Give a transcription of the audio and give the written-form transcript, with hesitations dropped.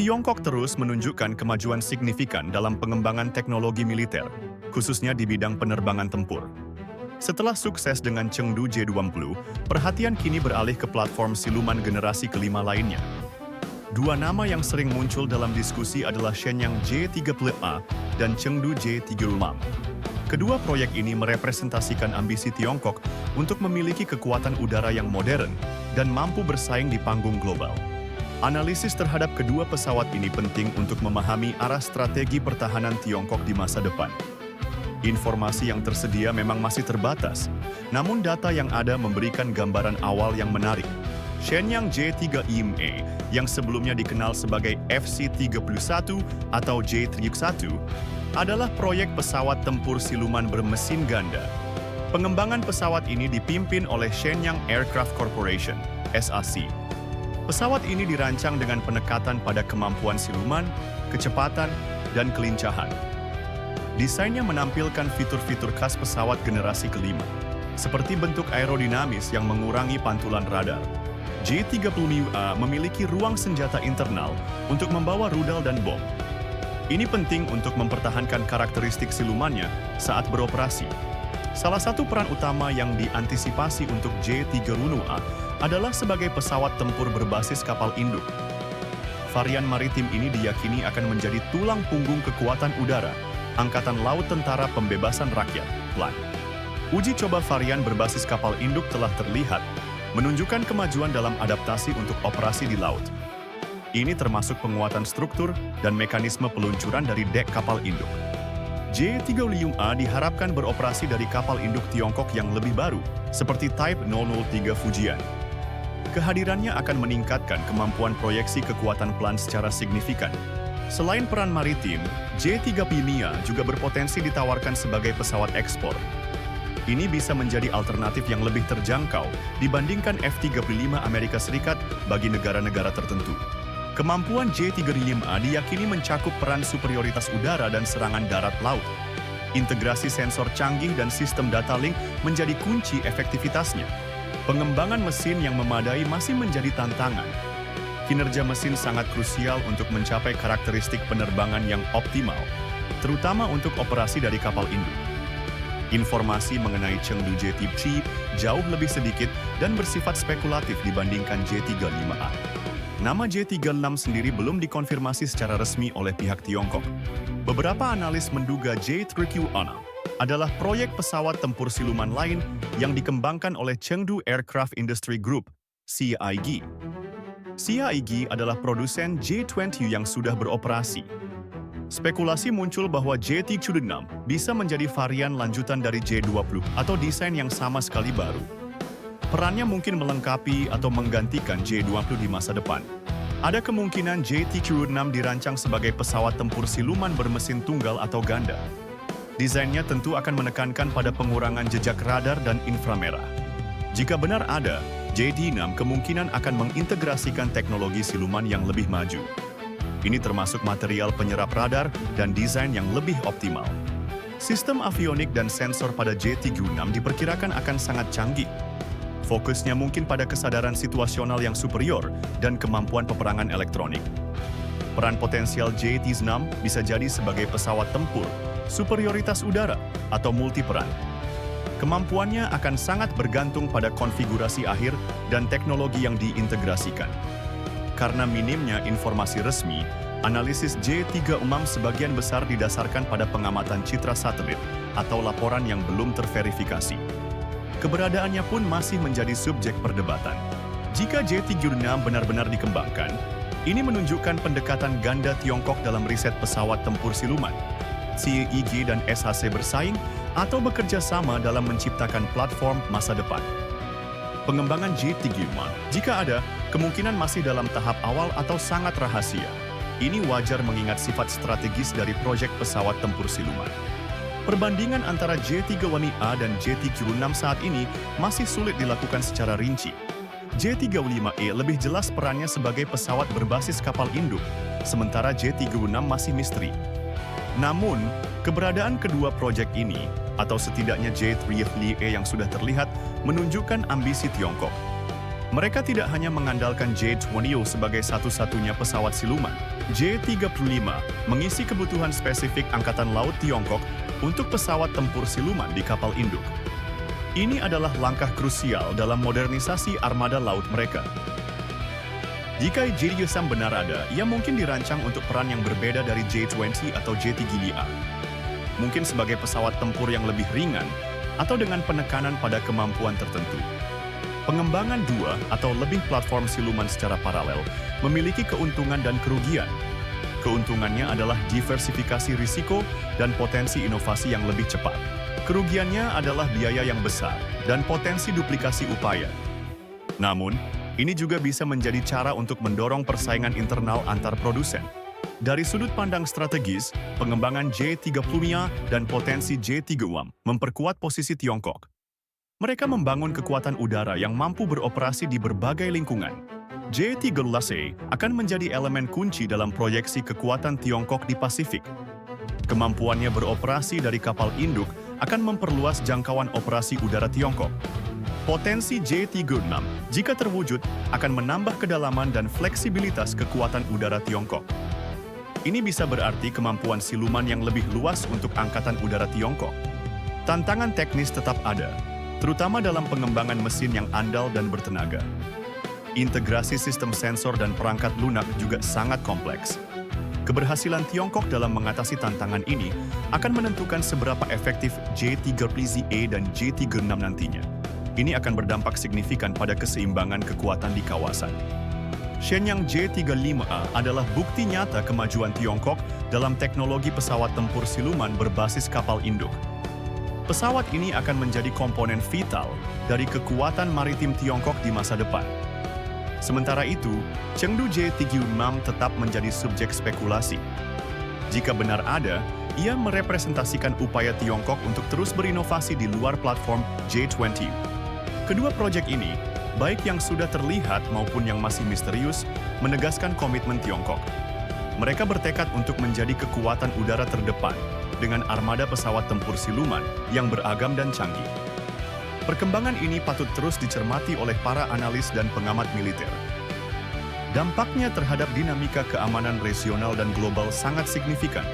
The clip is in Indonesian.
Tiongkok terus menunjukkan kemajuan signifikan dalam pengembangan teknologi militer, khususnya di bidang penerbangan tempur. Setelah sukses dengan Chengdu J-20, perhatian kini beralih ke platform siluman generasi kelima lainnya. Dua nama yang sering muncul dalam diskusi adalah Shenyang J-35 dan Chengdu J-36. Kedua proyek ini merepresentasikan ambisi Tiongkok untuk memiliki kekuatan udara yang modern dan mampu bersaing di panggung global. Analisis terhadap kedua pesawat ini penting untuk memahami arah strategi pertahanan Tiongkok di masa depan. Informasi yang tersedia memang masih terbatas, namun data yang ada memberikan gambaran awal yang menarik. Shenyang J-35 yang sebelumnya dikenal sebagai FC-31 atau J-31 adalah proyek pesawat tempur siluman bermesin ganda. Pengembangan pesawat ini dipimpin oleh Shenyang Aircraft Corporation, SAC. Pesawat ini dirancang dengan penekatan pada kemampuan siluman, kecepatan, dan kelincahan. Desainnya menampilkan fitur-fitur khas pesawat generasi kelima, seperti bentuk aerodinamis yang mengurangi pantulan radar. J-35A memiliki ruang senjata internal untuk membawa rudal dan bom. Ini penting untuk mempertahankan karakteristik silumannya saat beroperasi. Salah satu peran utama yang diantisipasi untuk J-36A adalah sebagai pesawat tempur berbasis kapal induk. Varian maritim ini diyakini akan menjadi tulang punggung kekuatan udara Angkatan Laut Tentara Pembebasan Rakyat, PLAN. Uji coba varian berbasis kapal induk telah terlihat, menunjukkan kemajuan dalam adaptasi untuk operasi di laut. Ini termasuk penguatan struktur dan mekanisme peluncuran dari dek kapal induk. J-35A diharapkan beroperasi dari kapal induk Tiongkok yang lebih baru, seperti Type 003 Fujian. Kehadirannya akan meningkatkan kemampuan proyeksi kekuatan PLAN secara signifikan. Selain peran maritim, J-35 juga berpotensi ditawarkan sebagai pesawat ekspor. Ini bisa menjadi alternatif yang lebih terjangkau dibandingkan F-35 Amerika Serikat bagi negara-negara tertentu. Kemampuan J-35A diyakini mencakup peran superioritas udara dan serangan darat laut. Integrasi sensor canggih dan sistem data link menjadi kunci efektivitasnya. Pengembangan mesin yang memadai masih menjadi tantangan. Kinerja mesin sangat krusial untuk mencapai karakteristik penerbangan yang optimal, terutama untuk operasi dari kapal induk. Informasi mengenai Chengdu J-35 jauh lebih sedikit dan bersifat spekulatif dibandingkan J-35A. Nama J-36 sendiri belum dikonfirmasi secara resmi oleh pihak Tiongkok. Beberapa analis menduga J-36 adalah proyek pesawat tempur siluman lain yang dikembangkan oleh Chengdu Aircraft Industry Group, CAIG. CAIG adalah produsen J-20 yang sudah beroperasi. Spekulasi muncul bahwa J-36 bisa menjadi varian lanjutan dari J-20 atau desain yang sama sekali baru. Perannya mungkin melengkapi atau menggantikan J-20 di masa depan. Ada kemungkinan J-36 dirancang sebagai pesawat tempur siluman bermesin tunggal atau ganda. Desainnya tentu akan menekankan pada pengurangan jejak radar dan inframerah. Jika benar ada, J-36 kemungkinan akan mengintegrasikan teknologi siluman yang lebih maju. Ini termasuk material penyerap radar dan desain yang lebih optimal. Sistem avionik dan sensor pada J-36 diperkirakan akan sangat canggih. Fokusnya mungkin pada kesadaran situasional yang superior dan kemampuan peperangan elektronik. Peran potensial J-36 bisa jadi sebagai pesawat tempur, superioritas udara, atau multiperan. Kemampuannya akan sangat bergantung pada konfigurasi akhir dan teknologi yang diintegrasikan. Karena minimnya informasi resmi, analisis J-36 sebagian besar didasarkan pada pengamatan citra satelit atau laporan yang belum terverifikasi. Keberadaannya pun masih menjadi subjek perdebatan. Jika J-36 benar-benar dikembangkan, ini menunjukkan pendekatan ganda Tiongkok dalam riset pesawat tempur siluman. CAIG dan SHC bersaing atau bekerja sama dalam menciptakan platform masa depan. Pengembangan J-35, jika ada, kemungkinan masih dalam tahap awal atau sangat rahasia. Ini wajar mengingat sifat strategis dari proyek pesawat tempur siluman. Perbandingan antara J-35A dan J-36 saat ini masih sulit dilakukan secara rinci. J-35E lebih jelas perannya sebagai pesawat berbasis kapal induk, sementara J-36 masih misteri. Namun, keberadaan kedua proyek ini, atau setidaknya J-35E yang sudah terlihat, menunjukkan ambisi Tiongkok. Mereka tidak hanya mengandalkan J-20 sebagai satu-satunya pesawat siluman. J-35 mengisi kebutuhan spesifik Angkatan Laut Tiongkok untuk pesawat tempur siluman di kapal induk. Ini adalah langkah krusial dalam modernisasi armada laut mereka. Jika J-37 benar ada, ia mungkin dirancang untuk peran yang berbeda dari J-20 atau J-3A. Mungkin sebagai pesawat tempur yang lebih ringan atau dengan penekanan pada kemampuan tertentu. Pengembangan dua atau lebih platform siluman secara paralel memiliki keuntungan dan kerugian. Keuntungannya adalah diversifikasi risiko dan potensi inovasi yang lebih cepat. Kerugiannya adalah biaya yang besar dan potensi duplikasi upaya. Namun, ini juga bisa menjadi cara untuk mendorong persaingan internal antar produsen. Dari sudut pandang strategis, pengembangan J-35 dan potensi J-36 memperkuat posisi Tiongkok. Mereka membangun kekuatan udara yang mampu beroperasi di berbagai lingkungan. J-13A akan menjadi elemen kunci dalam proyeksi kekuatan Tiongkok di Pasifik. Kemampuannya beroperasi dari kapal induk akan memperluas jangkauan operasi udara Tiongkok. Potensi J-36, jika terwujud, akan menambah kedalaman dan fleksibilitas kekuatan udara Tiongkok. Ini bisa berarti kemampuan siluman yang lebih luas untuk Angkatan Udara Tiongkok. Tantangan teknis tetap ada, terutama dalam pengembangan mesin yang andal dan bertenaga. Integrasi sistem sensor dan perangkat lunak juga sangat kompleks. Keberhasilan Tiongkok dalam mengatasi tantangan ini akan menentukan seberapa efektif J-30A dan J-36 nantinya. Ini akan berdampak signifikan pada keseimbangan kekuatan di kawasan. Shenyang J-35A adalah bukti nyata kemajuan Tiongkok dalam teknologi pesawat tempur siluman berbasis kapal induk. Pesawat ini akan menjadi komponen vital dari kekuatan maritim Tiongkok di masa depan. Sementara itu, Chengdu J-36 tetap menjadi subjek spekulasi. Jika benar ada, ia merepresentasikan upaya Tiongkok untuk terus berinovasi di luar platform J-20. Kedua proyek ini, baik yang sudah terlihat maupun yang masih misterius, menegaskan komitmen Tiongkok. Mereka bertekad untuk menjadi kekuatan udara terdepan dengan armada pesawat tempur siluman yang beragam dan canggih. Perkembangan ini patut terus dicermati oleh para analis dan pengamat militer. Dampaknya terhadap dinamika keamanan regional dan global sangat signifikan.